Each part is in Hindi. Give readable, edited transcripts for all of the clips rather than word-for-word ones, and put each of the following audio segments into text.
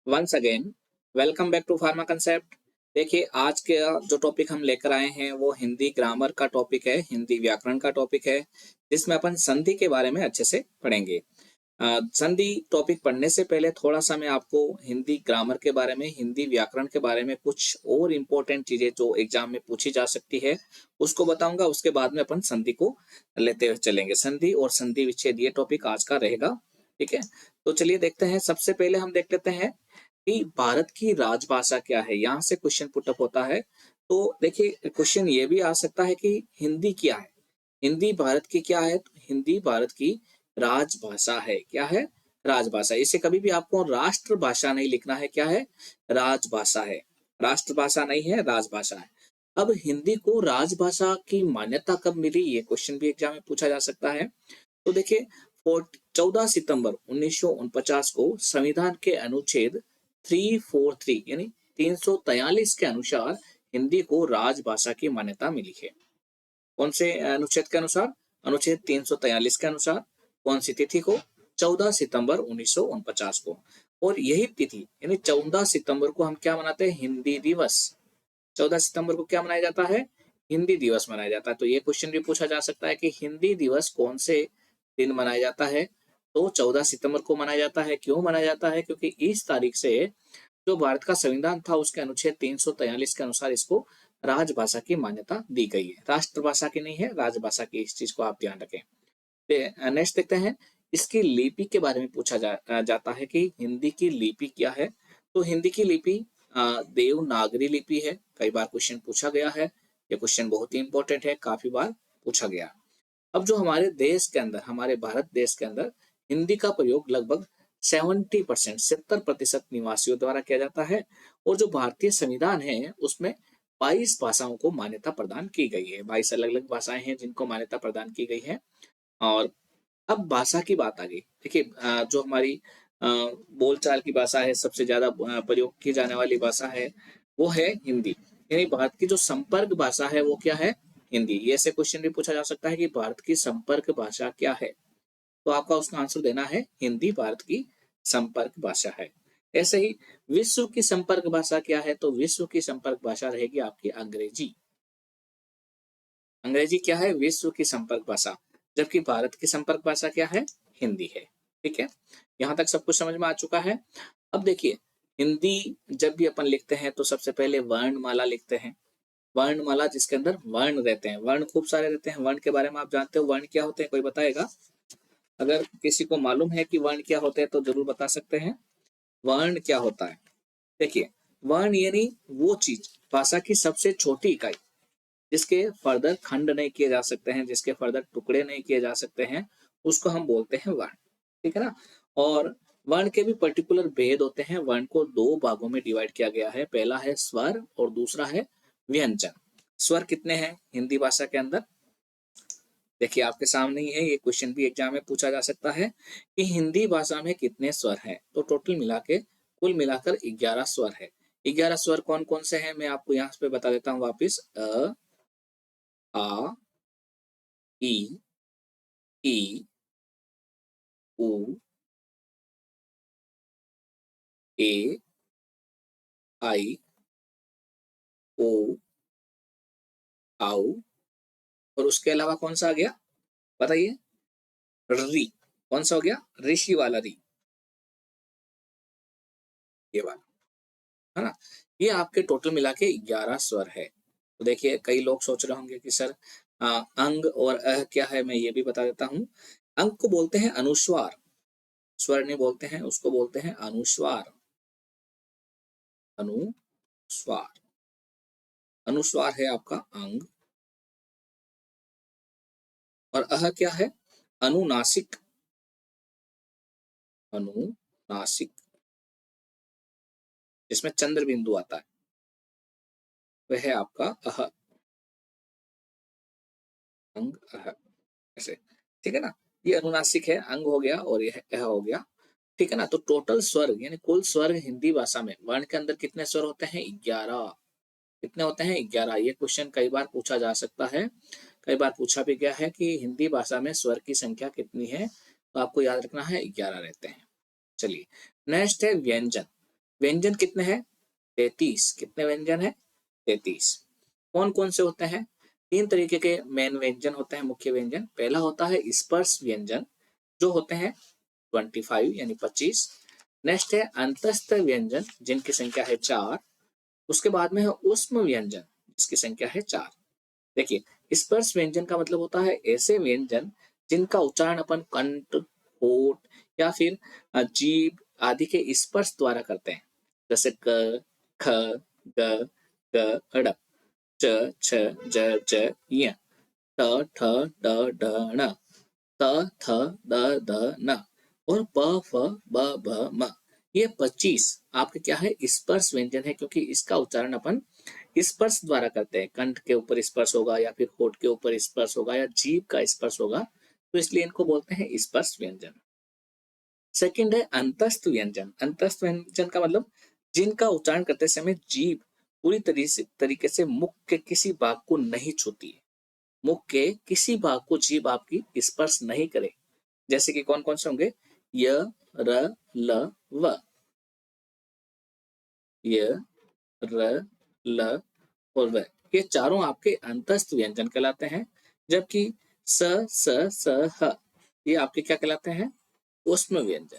Once again welcome back to pharma concept. देखिए, आज के जो टॉपिक हम लेकर आए हैं वो हिंदी ग्रामर का टॉपिक है, हिंदी व्याकरण का टॉपिक है, जिसमें अपन संधि के बारे में अच्छे से पढ़ेंगे। संधि टॉपिक पढ़ने से पहले थोड़ा सा मैं आपको हिंदी ग्रामर के बारे में, हिंदी व्याकरण के बारे में कुछ और इम्पोर्टेंट चीजें जो एग्जाम में पूछी जा सकती है उसको बताऊंगा। उसके बाद में अपन संधि को लेते हुए चलेंगे। संधि और संधि विच्छेद ये टॉपिक आज का रहेगा। ठीक है, तो चलिए देखते हैं। सबसे पहले हम देख लेते हैं कि भारत की राजभाषा क्या है। यहाँ से क्वेश्चन पुटअप होता है। तो देखिए, क्वेश्चन ये भी आ सकता है कि हिंदी क्या है। हिंदी भारत की क्या है? तो हिंदी भारत की राजभाषा है। क्या है? राजभाषा। इसे कभी भी आपको राष्ट्रभाषा नहीं लिखना है। क्या है? राजभाषा है। राष्ट्रभाषा नहीं है, राजभाषा है। अब हिंदी को राजभाषा की मान्यता कब मिली, ये क्वेश्चन भी एग्जाम में पूछा जा सकता है। तो देखिए, 14 सितंबर 1949 को संविधान के अनुच्छेद 343 यानी 343 के अनुसार हिंदी को राजभाषा की मान्यता मिली है। कौन से अनुच्छेद के अनुसार? अनुच्छेद 343 के अनुसार। कौन सी तिथि को? 14 सितंबर 1949 को। और यही तिथि यानी 14 सितंबर को हम क्या मनाते हैं? हिंदी दिवस। 14 सितंबर को क्या मनाया जाता है? हिंदी दिवस मनाया जाता है। तो ये क्वेश्चन भी पूछा जा सकता है कि हिंदी दिवस कौन से दिन मनाया जाता है? तो 14 सितंबर को मनाया जाता है। क्यों मनाया जाता है? क्योंकि इस तारीख से जो भारत का संविधान था उसके अनुच्छेद 343 के अनुसार इसको राजभाषा की मान्यता दी गई है। राष्ट्रभाषा की नहीं है, राजभाषा की। इस चीज को आप ध्यान रखें। नेक्स्ट देखते हैं, इसकी लिपि के बारे में पूछा जाता है कि हिंदी की लिपि क्या है। तो हिंदी की लिपि देवनागरी लिपि है। कई बार क्वेश्चन पूछा गया है। ये क्वेश्चन बहुत ही इंपॉर्टेंट है, काफी बार पूछा गया। अब जो हमारे देश के अंदर, हमारे भारत देश के अंदर हिंदी का प्रयोग लगभग 70%, 70% निवासियों द्वारा किया जाता है। और जो भारतीय संविधान है उसमें 22 भाषाओं को मान्यता प्रदान की गई है। 22 अलग अलग भाषाएं हैं जिनको मान्यता प्रदान की गई है। और अब भाषा की बात आ गई। देखिए, जो हमारी बोलचाल की भाषा है, सबसे ज्यादा प्रयोग की जाने वाली भाषा है वो है हिंदी। यानी भारत की जो संपर्क भाषा है वो क्या है? हिंदी। ये ऐसे क्वेश्चन भी पूछा जा सकता है कि भारत की संपर्क भाषा क्या है। तो आपका उसका आंसर देना है हिंदी भारत की संपर्क भाषा है। ऐसे ही विश्व की संपर्क भाषा क्या है? तो विश्व की संपर्क भाषा रहेगी आपकी अंग्रेजी। अंग्रेजी क्या है? विश्व की संपर्क भाषा। जबकि भारत की संपर्क भाषा क्या है? हिंदी है। ठीक है, यहाँ तक सब कुछ समझ में आ चुका है। अब देखिए, हिंदी जब भी अपन लिखते हैं तो सबसे पहले वर्णमाला लिखते हैं। वर्णमाला जिसके अंदर वर्ण रहते हैं, वर्ण खूब सारे रहते हैं। वर्ण के बारे में आप जानते हो? वर्ण क्या होते हैं, कोई बताएगा? अगर किसी को मालूम है कि वर्ण क्या होते हैं तो जरूर बता सकते हैं। वर्ण क्या होता है? देखिए, वर्ण यानी वो चीज, भाषा की सबसे छोटी इकाई जिसके फर्दर खंड नहीं किए जा सकते हैं, जिसके फर्दर टुकड़े नहीं किए जा सकते हैं, उसको हम बोलते हैं वर्ण। ठीक है ना? और वर्ण के भी पर्टिकुलर भेद होते हैं। वर्ण को दो भागों में डिवाइड किया गया है। पहला है स्वर और दूसरा है व्यंजन। स्वर कितने हैं हिंदी भाषा के अंदर? देखिए, आपके सामने ही है। ये क्वेश्चन भी एग्जाम में पूछा जा सकता है कि हिंदी भाषा में कितने स्वर हैं। तो टोटल मिला के कुल मिलाकर 11 स्वर है। 11 स्वर कौन कौन से हैं मैं आपको यहाँ पे बता देता हूँ वापिस। अ, आ, ई, ई, उ, ए, आई, ओ, आउ, और उसके अलावा कौन सा आ गया बताइए? री। कौन सा हो गया? ऋषि वाला री, ये वाला, है ना? ये आपके टोटल मिला के 11 स्वर है। तो देखिए, कई लोग सोच रहे होंगे कि सर अंग और अह क्या है, मैं ये भी बता देता हूँ। अंग को बोलते हैं अनुस्वार, स्वर नहीं बोलते हैं, उसको बोलते हैं अनुस्वार। अनुस्वार, अनुस्वार है आपका अंग। और अह क्या है? अनुनासिक। अनुनासिक, जिसमें चंद्र बिंदु आता है, वह है आपका अह, अंग अह, ऐसे। ठीक है ना? ये अनुनासिक है, अंग हो गया, और यह अह हो गया। ठीक है ना? तो टोटल स्वर यानी कुल स्वर हिंदी भाषा में वर्ण के अंदर कितने स्वर होते हैं? 11। कितने होते हैं? 11। ये क्वेश्चन कई बार पूछा जा सकता है। कई बार पूछा भी गया है कि हिंदी भाषा में स्वर की संख्या कितनी है। तो आपको याद रखना है 11 रहते हैं। चलिए, नेक्स्ट है व्यंजन। व्यंजन कितने हैं? 33। कितने व्यंजन है? 33। कौन कौन से होते हैं? 3 तरीके के मेन व्यंजन होते हैं, मुख्य व्यंजन। पहला होता है स्पर्श व्यंजन, जो होते हैं 25 यानी 25। नेक्स्ट है अंतस्थ व्यंजन, जिनकी संख्या है 4। उसके बाद में है ऊष्म व्यंजन, जिसकी संख्या है 4। देखिए, स्पर्श व्यंजन का मतलब होता है ऐसे व्यंजन जिनका उच्चारण अपन कंठ, होठ या फिर जीभ आदि के स्पर्श द्वारा करते हैं, जैसे क, ख, ग, ग, ड़, च, छ, ज, ज, य, ट, ठ, ड, ढ, ण, त, थ, द, ध, न और प, फ, ब, भ, म। ये 25 आपके क्या है? स्पर्श व्यंजन है, क्योंकि इसका उच्चारण अपन स्पर्श द्वारा करते हैं। कंठ के ऊपर स्पर्श होगा या फिर होठ के ऊपर स्पर्श होगा या जीभ का स्पर्श होगा, तो इसलिए इनको बोलते हैं स्पर्श व्यंजन। सेकंड है अंतस्थ व्यंजन। अंतस्थ व्यंजन का मतलब जिनका उच्चारण करते समय जीभ पूरी तरीके से मुख के किसी भाग को नहीं छूती है। मुख के किसी भाग को जीभ आपकी स्पर्श नहीं करे। जैसे कि कौन कौन से होंगे? य, र, ल, व। य, र, ल और व, ये चारों आपके अंतस्थ व्यंजन कहलाते हैं। जबकि स, स, स, ह, ये आपके क्या कहलाते हैं? ऊष्म व्यंजन।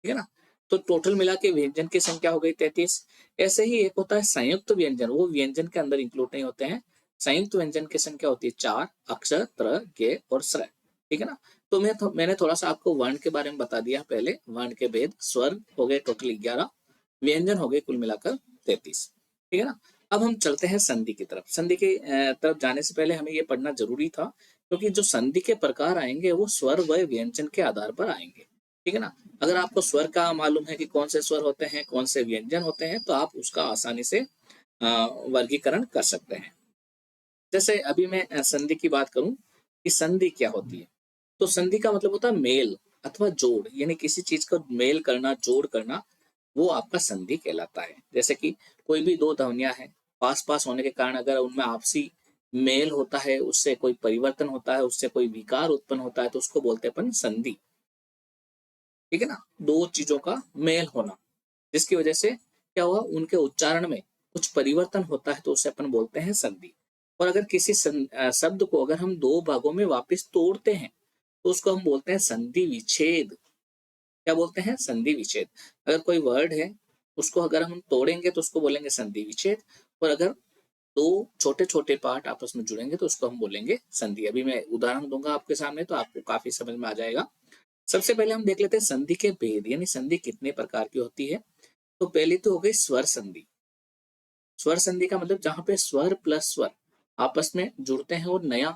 ठीक है ना? तो टोटल मिला के व्यंजन की संख्या हो गई 33। ऐसे ही एक होता है संयुक्त व्यंजन, वो व्यंजन के अंदर इंक्लूड नहीं होते हैं। संयुक्त व्यंजन की संख्या होती है 4, अक्षर, त्र, गे और स्र। ठीक है ना? तो मैंने थोड़ा सा आपको वर्ण के बारे में बता दिया पहले। वर्ण के भेद, स्वर हो गए टोटल 11, व्यंजन हो गए कुल मिलाकर 33। ठीक है ना? अब हम चलते हैं संधि की तरफ। संधि की तरफ जाने से पहले हमें ये पढ़ना जरूरी था, क्योंकि जो संधि के प्रकार आएंगे वो स्वर व व्यंजन के आधार पर आएंगे। ठीक है ना? अगर आपको स्वर का मालूम है कि कौन से स्वर होते हैं, कौन से व्यंजन होते हैं, तो आप उसका आसानी से वर्गीकरण कर सकते हैं। जैसे अभी मैं संधि की बात करूं कि संधि क्या होती है, तो संधि का मतलब होता है मेल अथवा जोड़, यानी किसी चीज का मेल करना, जोड़ करना, वो आपका संधि कहलाता है। जैसे कि कोई भी दो ध्वनियां हैं, पास पास होने के कारण अगर उनमें आपसी मेल होता है, उससे कोई परिवर्तन होता है, उससे कोई विकार उत्पन्न होता है, तो उसको बोलते हैं अपन संधि। ठीक है ना? दो चीजों का मेल होना, जिसकी वजह से क्या हुआ, उनके उच्चारण में कुछ परिवर्तन होता है, तो उसे अपन बोलते हैं संधि। और अगर किसी शब्द को अगर हम दो भागों में वापस तोड़ते हैं, तो उसको हम बोलते हैं संधि विच्छेद। क्या बोलते हैं? संधि विच्छेद। अगर कोई वर्ड है, उसको अगर हम तोड़ेंगे तो उसको बोलेंगे संधि विच्छेद। और अगर दो छोटे छोटे पार्ट आपस में जुड़ेंगे तो उसको हम बोलेंगे संधि। अभी मैं उदाहरण दूंगा आपके सामने, तो आपको काफी समझ में आ जाएगा। सबसे पहले हम देख लेते हैं संधि के भेद, यानी संधि कितने प्रकार की होती है। तो पहली तो हो गई स्वर संधि। स्वर संधि का मतलब जहां पे स्वर प्लस स्वर आपस में जुड़ते हैं और नया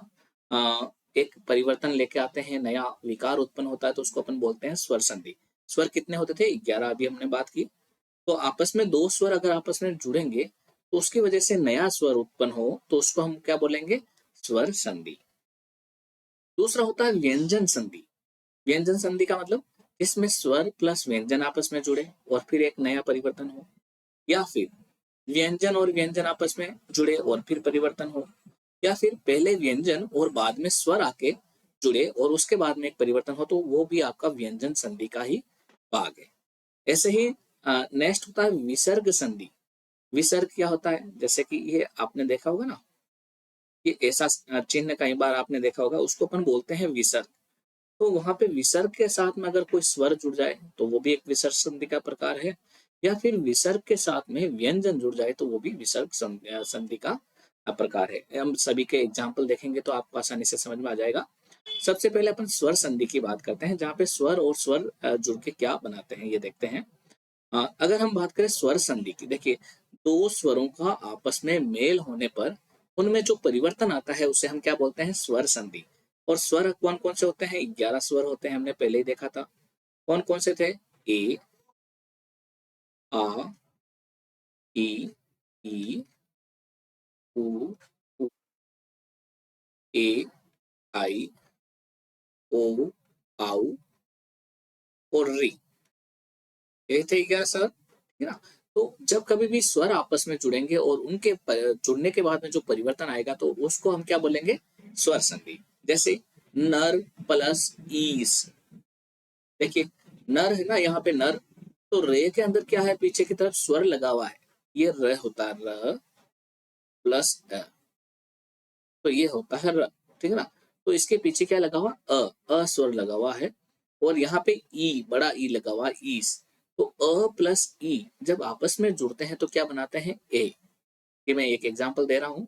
एक परिवर्तन लेके आते हैं, नया विकार उत्पन्न होता है, तो उसको अपन बोलते हैं स्वर संधि। स्वर कितने होते थे? 11, अभी हमने बात की। तो आपस में दो स्वर अगर आपस में जुड़ेंगे, तो उसकी वजह से नया स्वर उत्पन्न हो, तो उसको हम क्या बोलेंगे? स्वर संधि। दूसरा होता है व्यंजन संधि। व्यंजन संधि का मतलब इसमें स्वर प्लस व्यंजन आपस में जुड़े और फिर एक नया परिवर्तन हो, या फिर व्यंजन और व्यंजन आपस में जुड़े और फिर परिवर्तन हो, या फिर पहले व्यंजन और बाद में स्वर आके जुड़े और उसके बाद में एक परिवर्तन हो, तो वो भी आपका व्यंजन संधि का ही भाग है। ऐसे ही नेक्स्ट होता है विसर्ग संधि। विसर्ग क्या होता है? जैसे कि ये आपने देखा होगा ना, ये ऐसा चिन्ह कई बार आपने देखा होगा, उसको अपन बोलते हैं विसर्ग। तो वहां पे विसर्ग के साथ में अगर कोई स्वर जुड़ जाए, तो वो भी एक विसर्ग संधि का प्रकार है। या फिर विसर्ग के साथ में व्यंजन जुड़ जाए, तो वो भी विसर्ग संधि का प्रकार है। हम सभी के एग्जाम्पल देखेंगे तो आपको आसानी से समझ में आ जाएगा। सबसे पहले अपन स्वर संधि की बात करते हैं, जहाँ पे स्वर और स्वर जुड़ के क्या बनाते हैं, ये देखते हैं। अगर हम बात करें स्वर संधि की, देखिए, दो स्वरों का आपस में मेल होने पर उनमें जो परिवर्तन आता है, उसे हम क्या बोलते हैं? स्वर संधि। और स्वर कौन कौन से होते हैं? 11 स्वर होते हैं, हमने पहले ही देखा था। कौन कौन से थे? ए, आ, ई, ई, उ, उ, ए, आई, ओ, आउ और री। ये थे 11 स्वर। ठीक है ना? तो जब कभी भी स्वर आपस में जुड़ेंगे और उनके जुड़ने के बाद में जो परिवर्तन आएगा, तो उसको हम क्या बोलेंगे? स्वर संधि। जैसे नर प्लस ईस। देखिए, नर है ना, यहाँ पे नर, तो रे के अंदर क्या है, पीछे की तरफ स्वर लगा हुआ है, ये र होता है, र प्लस अ, तो ये होता है र, ठीक है ना। तो इसके पीछे क्या लगा हुआ, अ स्वर लगा हुआ है, और यहाँ पे ई, बड़ा ई लगा हुआ है, ईस। तो अ प्लस ई जब आपस में जुड़ते हैं तो क्या बनाते हैं, ए। ये मैं एक एग्जांपल दे रहा हूँ।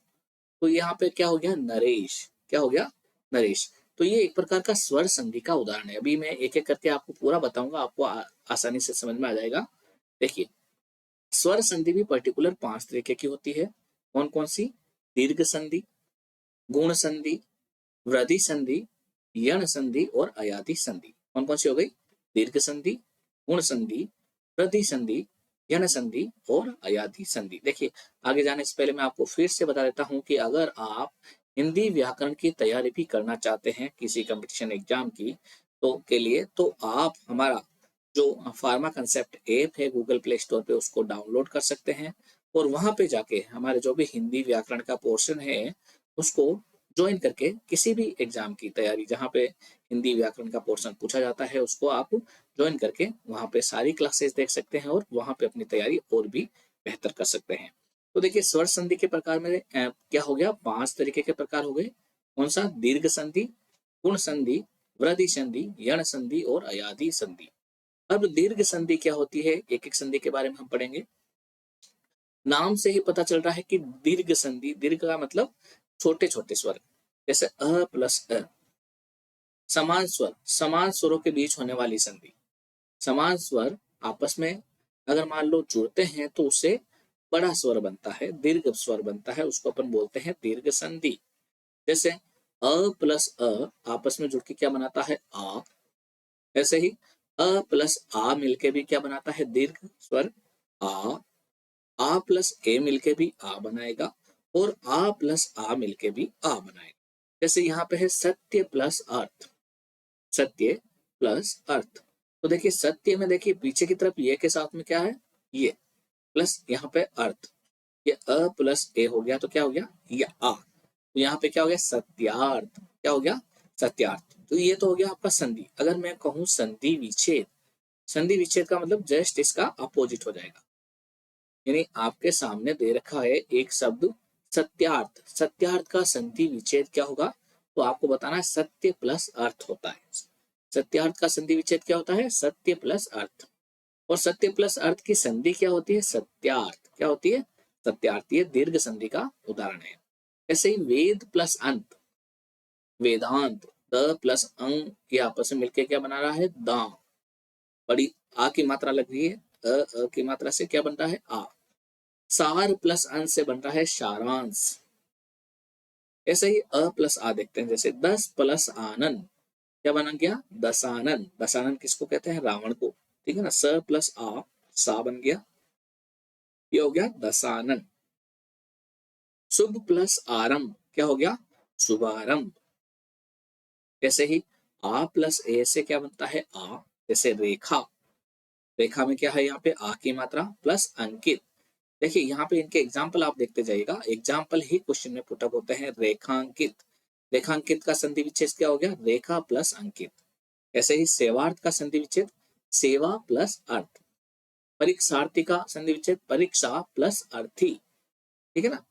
तो यहाँ पे क्या हो गया, नरेश, क्या हो गया, नरेश। तो ये एक प्रकार का स्वर संधि का उदाहरण है। अभी मैं एक एक करके आपको पूरा बताऊंगा, आपको आसानी से समझ में आ जाएगा। देखिए, स्वर संधि भी पर्टिकुलर 5 तरीके की होती है। कौन कौन सी, दीर्घ संधि, गुण संधि, वृद्धि संधि, यण संधि और अयाधि संधि। कौन कौन सी हो गई, दीर्घ संधि, गुण संधि, वृद्धि संधि, यण संधि और अयाधि संधि। देखिए, आगे जाने से पहले मैं आपको फिर से बता देता हूं कि अगर आप हिंदी व्याकरण की तैयारी भी करना चाहते हैं किसी कंपटीशन एग्जाम की, तो के लिए तो आप हमारा जो फार्मा कंसेप्ट ऐप है गूगल प्ले स्टोर पे, उसको डाउनलोड कर सकते हैं, और वहां पे जाके हमारे जो भी हिंदी व्याकरण का पोर्शन है उसको ज्वाइन करके किसी भी एग्जाम की तैयारी जहाँ पे हिंदी व्याकरण का पोर्शन पूछा जाता है उसको आप ज्वाइन करके वहाँ पे सारी क्लासेस देख सकते हैं, और वहाँ पे अपनी तैयारी और भी बेहतर कर सकते हैं। तो देखिए, स्वर संधि के प्रकार में क्या हो गया, 5 तरीके के प्रकार हो गए। कौन सा, दीर्घ संधि, गुण संधि, वृद्धि संधि, यण संधि और अयाधि संधि। अब दीर्घ संधि क्या होती है, एक एक संधि के बारे में हम पढ़ेंगे। नाम से ही पता चल रहा है कि दीर्घ संधि, दीर्घ का मतलब छोटे छोटे स्वर, जैसे अ प्लस अ। समान स्वर, समान स्वरों के बीच होने वाली संधि। समान स्वर आपस में अगर मान लो जुड़ते हैं तो उससे बड़ा स्वर बनता है, दीर्घ स्वर बनता है, उसको अपन बोलते हैं दीर्घ संधि। जैसे अ प्लस अ आपस में जुड़ के क्या बनाता है, आ। ऐसे ही अ प्लस आ मिलके भी क्या बनाता है, दीर्घ स्वर, आ। आ प्लस ए मिलके भी आ बनाएगा, और आ प्लस आ मिलके भी आ बनाएगा। जैसे यहाँ पे है सत्य प्लस अर्थ, सत्य प्लस अर्थ। तो देखिए, सत्य में देखिए पीछे की तरफ ये के साथ में क्या है, ये प्लस यहाँ पे अर्थ, ये अ प्लस ए हो गया तो क्या हो गया, ये आ। तो यहाँ पे क्या हो गया, सत्यार्थ, क्या हो गया, सत्यार्थ। तो ये तो हो गया आपका संधि। अगर मैं कहूँ संधि विच्छेद, संधि विच्छेद का मतलब जस्ट इसका अपोजिट हो जाएगा। यानी आपके सामने दे रखा है एक शब्द सत्यार्थ, सत्यार्थ का संधि विच्छेद क्या होगा, तो आपको बताना है सत्य प्लस अर्थ होता है। सत्यार्थ का संधि विच्छेद क्या होता है, सत्य प्लस अर्थ। और सत्य प्लस अर्थ की संधि क्या होती है, सत्यार्थ, क्या होती है, सत्यार्थ। ये दीर्घ संधि का उदाहरण है। ऐसे ही वेद प्लस अंत, वेदांत, द प्लस अंग, ये आपस में मिलकर क्या बना रहा है, दा। बड़ी आ की मात्रा लग रही है, अ की मात्रा से क्या बन रहा है, आ। सार प्लस अंश से बन रहा है सारांश। ऐसे ही अ प्लस आ देखते हैं, जैसे 10 प्लस आनंद, क्या बना गया, दशानन। दशानन किसको कहते हैं, रावण को, ठीक है ना। स प्लस आ, सा बन गया, ये हो गया दशानन। शुभ प्लस आरंभ, क्या हो गया, शुभारंभ। ऐसे ही आ प्लस ए से क्या बनता है, आ। जैसे रेखा, रेखा में क्या है, यहाँ पे आ की मात्रा प्लस अंकित। देखिए, यहाँ पे इनके एग्जाम्पल आप देखते जाइएगा, एग्जाम्पल ही क्वेश्चन में पुटअप होते हैं। रेखांकित, रेखांकित का संधि विच्छेद क्या हो गया, रेखा प्लस अंकित। ऐसे ही सेवार्थ का संधि विच्छेद सेवा प्लस अर्थ। परीक्षार्थी का संधि विच्छेद परीक्षा प्लस अर्थी, ठीक है ना।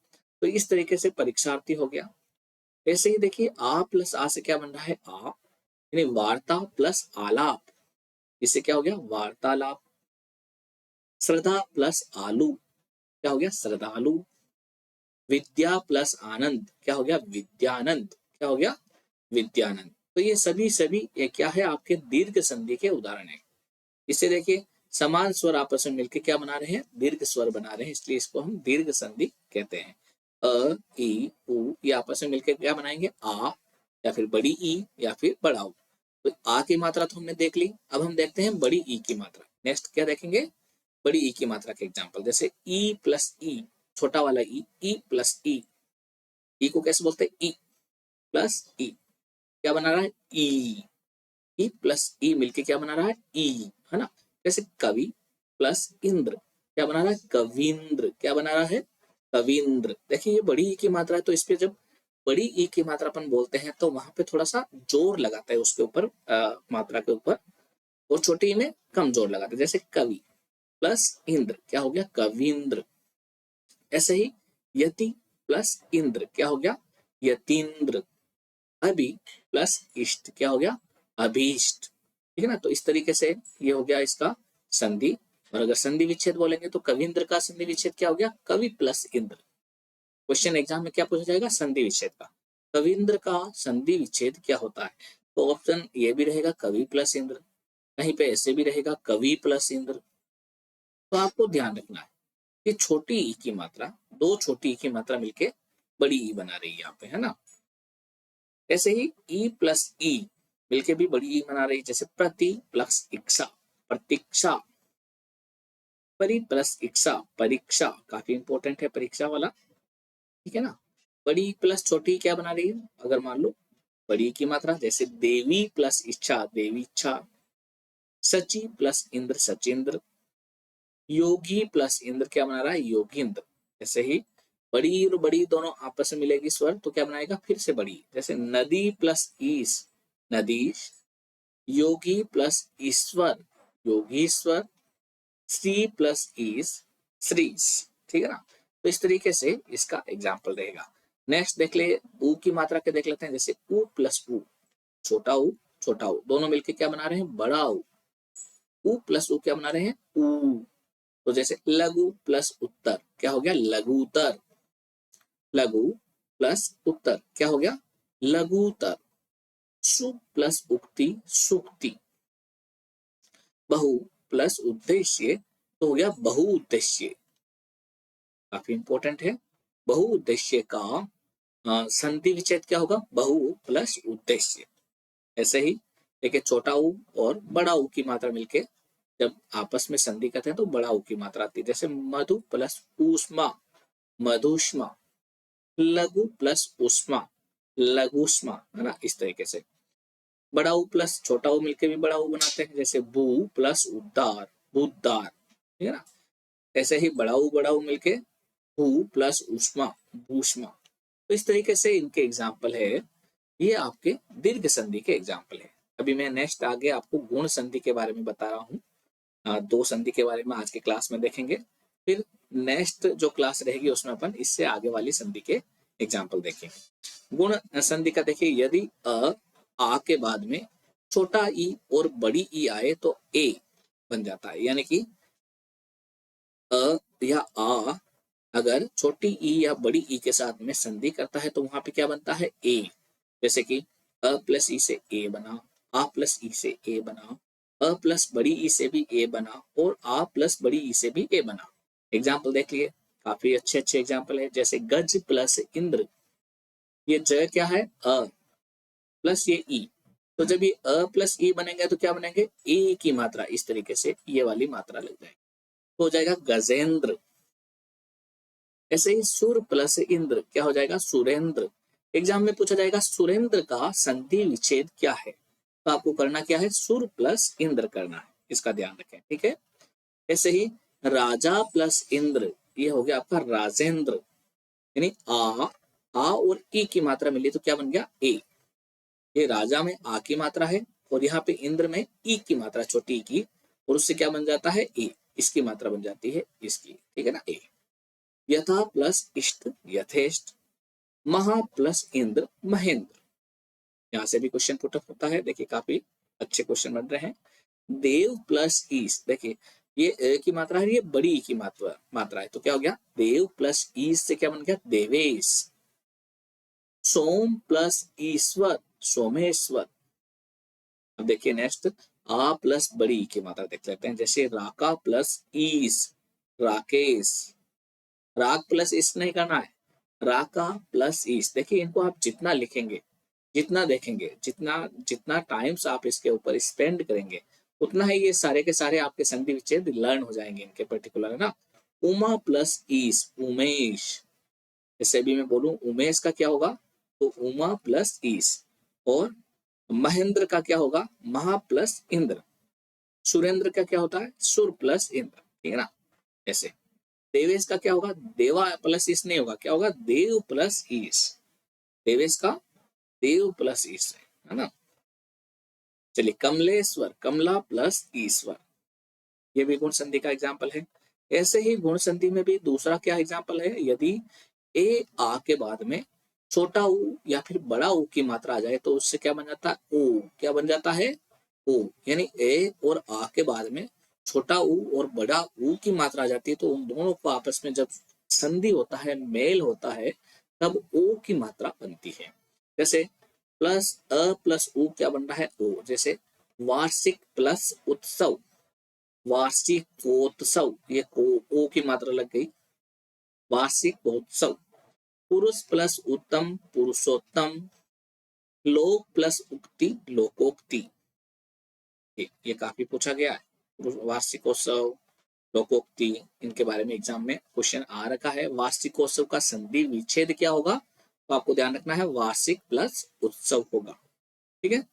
तो इस तरीके से परीक्षार्थी हो गया। ऐसे ही देखिए, आ प्लस आ से क्या बन रहा है, आ, यानी वार्ता प्लस आलाप, इससे क्या हो गया, वार्तालाप। श्रद्धा प्लस आलू, क्या हो गया, श्रद्धालु। विद्या प्लस आनंद, क्या हो गया, विद्यानंद, क्या हो गया, विद्यानंद। तो ये सभी सभी ये क्या है, आपके दीर्घ संधि के उदाहरण है। इससे देखिए, समान स्वर आपस में मिलकर क्या बना रहे हैं, दीर्घ स्वर बना रहे हैं, इसलिए इसको हम दीर्घ संधि कहते हैं। अ ई उ ये आपस में मिलकर क्या बनाएंगे, आ, या फिर बड़ी ई या फिर बड़ा उ। तो आ की मात्रा तो हमने देख ली, अब हम देखते हैं बड़ी ई की मात्रा। नेक्स्ट क्या देखेंगे, बड़ी ई की मात्रा के एग्जाम्पल, जैसे ई प्लस ई, छोटा वाला ई प्लस ई को कैसे बोलते हैं, ई प्लस ई, क्या बना रहा है, ई प्लस ई मिलके क्या बना रहा है, ई, है ना। जैसे कवि प्लस इंद्र, क्या बना रहा है, कविंद्र, क्या बना रहा है, कविंद्र। देखिए, ये बड़ी ई की मात्रा है, तो इस पे जब बड़ी ई की मात्रा अपन बोलते हैं तो वहां पे थोड़ा सा जोर लगाता है उसके ऊपर, मात्रा के ऊपर, और छोटी ई में कम जोर लगाते हैं। जैसे कवि, प्लस इंद्र क्या हो गया, कविंद्र। ऐसे ही यति प्लस इंद्र क्या हो गया, यतीन्द्र। अभि प्लस इष्ट क्या हो गया, अभीष्ट। ठीक है ना, तो इस तरीके से ये हो गया इसका संधि। और अगर संधि विच्छेद बोलेंगे तो कविंद्र का संधि विच्छेद क्या हो गया, कवि प्लस इंद्र। क्वेश्चन एग्जाम में क्या पूछा जाएगा, संधि विच्छेद का। कविंद्र का संधि विच्छेद क्या होता है, तो ऑप्शन ये भी रहेगा कवि प्लस इंद्र, कहीं पे ऐसे भी रहेगा कवि प्लस इंद्र। तो आपको ध्यान रखना है कि छोटी ई की मात्रा, दो छोटी ई की मात्रा मिलके बड़ी ई बना रही है यहाँ पे, है ना। ऐसे ही ई प्लस ई मिलके भी बड़ी ई बना रही है, जैसे प्रति प्लस इक्षा, प्रतीक्षा। परि प्लस इक्षा, परीक्षा। काफी इंपॉर्टेंट है परीक्षा वाला, ठीक है ना। बड़ी प्लस छोटी क्या बना रही है, अगर मान लो बड़ी की मात्रा, जैसे देवी प्लस इच्छा, देवी इच्छा। सची प्लस इंद्र, सचिंद्र। योगी प्लस इंद्र क्या बना रहा है, योगींद्र। ऐसे ही बड़ी और बड़ी दोनों आपस में मिलेगी स्वर तो क्या बनाएगा, फिर से बड़ी। जैसे नदी प्लस ईश, नदीश। योगी प्लस ईश्वर, योगीश्वर। श्री प्लस ईश, श्रीश। ठीक है ना, तो इस तरीके से इसका एग्जाम्पल रहेगा। नेक्स्ट देख ले, ऊ की मात्रा के देख लेते हैं। जैसे ऊ प्लस ऊ, छोटा ऊ छोटा ऊ, दोनों मिलके क्या बना रहे हैं, बड़ा ऊ। ऊ प्लस ऊ क्या बना रहे हैं, ऊ। तो जैसे लघु प्लस उत्तर क्या हो गया, लघुतर। लघु प्लस उत्तर क्या हो गया, लघुतर। सु प्लस उक्ति, सुक्ति। बहु प्लस उद्देश्य तो हो गया बहुउद्देश्य। काफी इंपॉर्टेंट है। बहुउद्देश्य का संधि विच्छेद क्या होगा, बहु प्लस उद्देश्य। ऐसे ही देखिए, छोटा ऊ और बड़ा ऊ की मात्रा मिलके जब आपस में संधि करते हैं तो बड़ा ऊ की मात्रा आती है। जैसे मधु प्लस ऊष्मा, मधुष्मा। लघु प्लस उष्मा, लघुष्मा, है ना। इस तरीके से बड़ा ऊ प्लस छोटा ऊ मिलके भी बड़ा ऊ बनाते हैं। जैसे भू प्लस उद्धार, बुद्धार। ठीक है ना। ऐसे ही बड़ा ऊ मिलके भू प्लस उष्मा, भूष्मा। तो इस तरीके से इनके एग्जाम्पल है। ये आपके दीर्घ संधि के एग्जाम्पल है। अभी मैं नेक्स्ट आगे आपको गुण संधि के बारे में बता रहा हूँ। दो संधि के बारे में आज के क्लास में देखेंगे। फिर नेक्स्ट जो क्लास रहेगी उसमें अपन इससे आगे वाली संधि के एग्जाम्पल देखेंगे। गुण संधि का देखिए, यदि आ के बाद में छोटा ई और बड़ी ई आए तो ए बन जाता है। यानी कि अ या आ अगर छोटी ई या बड़ी ई के साथ में संधि करता है तो वहां पे क्या बनता है, ए। जैसे कि अ प्लस ई से ए बना, आ प्लस ई से ए बना, अ प्लस बड़ी ई से भी ए बना, और आ प्लस बड़ी ई से भी ए बना। एग्जाम्पल देख लिए, काफी अच्छे अच्छे एग्जाम्पल है। जैसे गज प्लस इंद्र, ये ज क्या है, अ प्लस ये ई। तो जब ये अ प्लस ई बनेंगे तो क्या बनेंगे, ए की मात्रा इस तरीके से ये वाली मात्रा लग जाएगी, तो हो जाएगा गजेंद्र। ऐसे ही सुर प्लस इंद्र क्या हो जाएगा, सुरेंद्र। एग्जाम में पूछा जाएगा सुरेंद्र का संधि विच्छेद क्या है, तो आपको करना क्या है, सुर प्लस इंद्र करना है। इसका ध्यान रखें, ठीक है। ऐसे ही राजा प्लस इंद्र, ये हो गया आपका राजेंद्र। यानी आ और ई की मात्रा मिली तो क्या बन गया, ए। ये राजा में आ की मात्रा है और यहाँ पे इंद्र में ई की मात्रा, छोटी ई की, और उससे क्या बन जाता है, ए। इसकी मात्रा बन जाती है इसकी, ठीक है ना, ए। यथा प्लस इष्ट, यथेष्ट। महा प्लस इंद्र, महेंद्र। यहाँ से भी क्वेश्चन पुट अप होता है। देखिए काफी अच्छे क्वेश्चन बन रहे हैं। देव प्लस ईश, देखिए ये ए की मात्रा है, ये बड़ी ई की मात्रा है, तो क्या हो गया, देव प्लस ईश से क्या बन गया, देवेश। सोम प्लस ईश्वर, सोमेश्वर। अब देखिए नेक्स्ट, आ प्लस बड़ी ई की मात्रा देख लेते हैं। जैसे राका प्लस ईश, राकेश। राग प्लस ईश नहीं करना है, राका प्लस ईश। देखिए इनको आप जितना लिखेंगे, जितना देखेंगे, जितना जितना टाइम्स आप इसके ऊपर स्पेंड करेंगे, उतना ही ये सारे के सारे आपके संधि विच्छेद लर्न हो जाएंगे इनके पर्टिकुलर, है ना। उमा प्लस ईश, उमेश। जैसे भी मैं बोलूं उमेश का क्या होगा, तो उमा प्लस ईश। और महेंद्र का क्या होगा, महा प्लस इंद्र। सुरेंद्र का क्या होता है, सुर प्लस इंद्र, ठीक है ना। ऐसे देवेश का क्या होगा, देवा प्लस ईश नहीं होगा, क्या होगा, देव प्लस ईश। देवेश का देव प्लस ईश है ना। चलिए कमलेश्वर, कमला प्लस ईश्वर। ये भी गुण संधि का एग्जाम्पल है। ऐसे ही गुण संधि में भी दूसरा क्या एग्जाम्पल है, यदि ए आ के बाद में छोटा ऊ या फिर बड़ा ऊ की मात्रा आ जाए तो उससे क्या बन जाता है, ओ। क्या बन जाता है, ओ। यानी ए और आ के बाद में छोटा ऊ और बड़ा ऊ की मात्रा आ जाती है तो उन दोनों को आपस में जब संधि होता है, मेल होता है, तब ओ की मात्रा बनती है। जैसे प्लस अ प्लस ऊ क्या बन रहा है, ओ। जैसे वार्षिक प्लस उत्सव, वार्षिकोत्सव, ये ओ की मात्रा लग गई, वार्षिकोत्सव। पुरुष प्लस उत्तम, पुरुषोत्तम। लोक प्लस उक्ति, लोकोक्ति। ये काफी पूछा गया है। वार्षिकोत्सव, लोकोक्ति, इनके बारे में एग्जाम में क्वेश्चन आ रखा है। वार्षिकोत्सव का संधि विच्छेद क्या होगा, तो आपको ध्यान रखना है वार्षिक प्लस उत्सव होगा। ठीक है।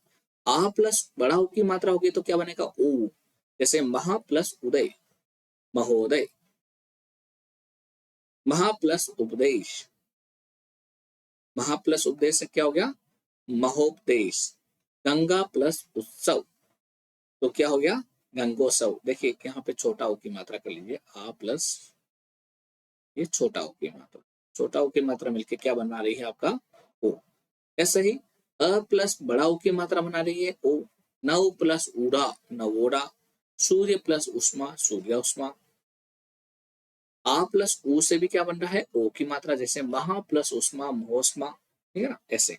आ प्लस बड़ा ऊ की मात्रा होगी तो क्या बनेगा, ऊ। जैसे महा प्लस उदय, महोदय। महा प्लस उपदेश, महा प्लस उपदेश से क्या हो गया, महोपदेश। गंगा प्लस उत्सव तो क्या हो गया, गंगोत्सव। देखिए यहाँ पे छोटा ओ की मात्रा कर लीजिए, आ प्लस ये छोटा ओ की मात्रा, छोटा ओ की मात्रा मिलके क्या बना रही है आपका, ओ। ऐसे ही अ प्लस बड़ा ओ की मात्रा बना रही है, ओ। नव प्लस उड़ा, नवोड़ा। सूर्य प्लस उष्मा, सूर्य उष्मा। आ प्लस ऊ से भी क्या बन रहा है, ओ की मात्रा। जैसे महा प्लस उष्मा, महोष्मा। ठीक है ना, ऐसे।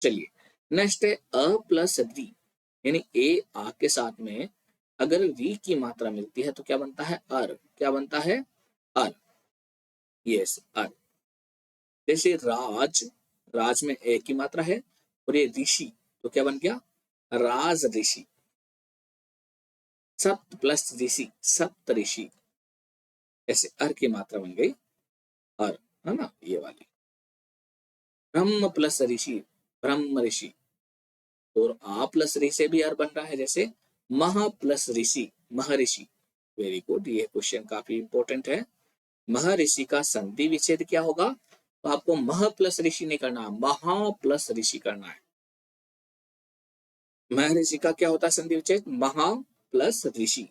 चलिए नेक्स्ट है अ प्लस री, यानी ए आ के साथ में अगर री की मात्रा मिलती है तो क्या बनता है, अर। क्या बनता है, अर। यस, अर। जैसे राज, राज में ए की मात्रा है और ये ऋषि तो क्या बन गया, राज ऋषि। सप्त प्लस ऋषि, सप्त ऋषि। ऐसे अर की मात्रा बन गई अर, है ना, ये वाली। ब्रह्म प्लस ऋषि, ब्रह्म ऋषि। और आ प्लस ऋषि से भी अर बन रहा है। जैसे महा प्लस ऋषि, महर्षि। वेरी गुड, ये क्वेश्चन काफी इंपॉर्टेंट है। महर्षि का संधि विच्छेद क्या होगा, तो आपको मह प्लस ऋषि नहीं करना, महा प्लस ऋषि करना है। महर्षि का क्या होता है संधि विच्छेद, महा प्लस ऋषि।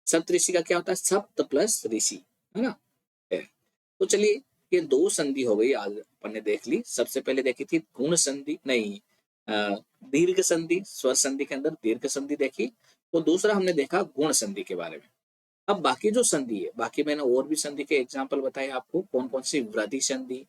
सप्त ऋषि का क्या होता है, सप्त प्लस ऋषि, है ना। तो चलिए ये दो संधि हो गई, आज अपन ने देख ली। सबसे पहले देखी थी गुण संधि, नहीं दीर्घ संधि, स्वर संधि के अंदर दीर्घ संधि देखी। तो दूसरा हमने देखा गुण संधि के बारे में। अब बाकी जो संधि है, बाकी मैंने और भी संधि के एग्जाम्पल बताए आपको, कौन कौन सी, वृद्धि संधि,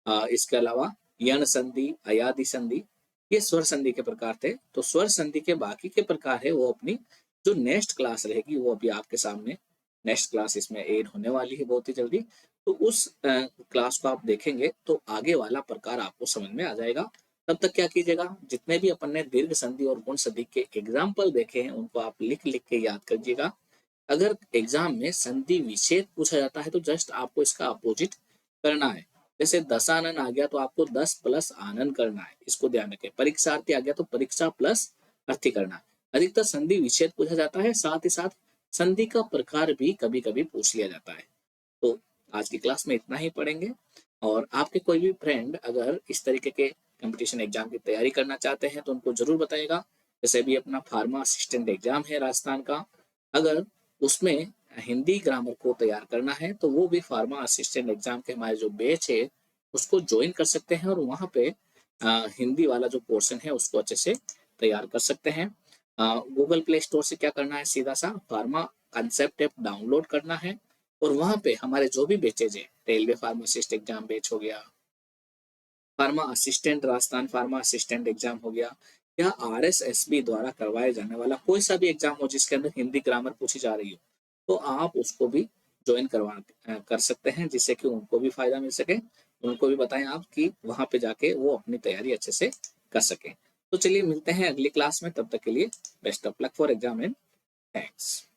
इसके अलावा यण संधि, अयादि संधि, ये स्वर संधि के प्रकार थे। तो स्वर संधि के बाकी के प्रकार है वो अपनी जो नेक्स्ट क्लास रहेगी वो अभी आपके सामने, नेक्स्ट क्लास इसमें ऐड होने वाली है बहुत ही जल्दी। तो उस क्लास को आप देखेंगे तो आगे वाला प्रकार आपको समझ में आ जाएगा। तब तक क्या कीजिएगा, जितने भी अपन ने दीर्घ संधि और गुण संधि के एग्जाम्पल देखे हैं उनको आप लिख लिख के याद करिएगा। अगर एग्जाम में संधि विच्छेद पूछा जाता है तो जस्ट आपको इसका अपोजिट करना है। जैसे दशानन आ गया तो आपको 10 प्लस आनंद करना है, इसको ध्यान रखें। परीक्षार्थी आ गया तो परीक्षा प्लस अर्थी करना है। अधिकतर संधि विच्छेद पूछा जाता है, साथ ही साथ संधि का प्रकार भी कभी कभी पूछ लिया जाता है। तो आज की क्लास में इतना ही पढ़ेंगे। और आपके कोई भी फ्रेंड अगर इस तरीके के कंपटीशन एग्जाम की तैयारी करना चाहते हैं तो उनको जरूर बताएगा। जैसे भी अपना फार्मा असिस्टेंट एग्जाम है राजस्थान का, अगर उसमें हिंदी ग्रामर को तैयार करना है तो वो भी फार्मा असिस्टेंट एग्जाम के हमारे जो बैच है उसको ज्वाइन कर सकते हैं और वहाँ पे हिंदी वाला जो पोर्शन है उसको अच्छे से तैयार कर सकते हैं। गूगल प्ले स्टोर से क्या करना है, सीधा सा फार्मा कंसेप्ट ऐप डाउनलोड करना है और वहाँ पे हमारे जो भी बैचेज है, रेलवे फार्मासिस्ट एग्जाम बैच हो गया, pharma assistant Rajasthan pharma assistant exam हो गया, या RSSB द्वारा करवाए जाने वाला कोई सा भी एग्जाम हो जिसके अंदर हिंदी ग्रामर पूछी जा रही हो, तो आप उसको भी ज्वाइन कर सकते हैं, जिससे कि उनको भी फायदा मिल सके। उनको भी बताएं आप कि वहां पे जाके वो अपनी तैयारी अच्छे से कर सकें। तो चलिए मिलते हैं अगली क्लास में, तब तक के लिए best of luck for exam and thanks.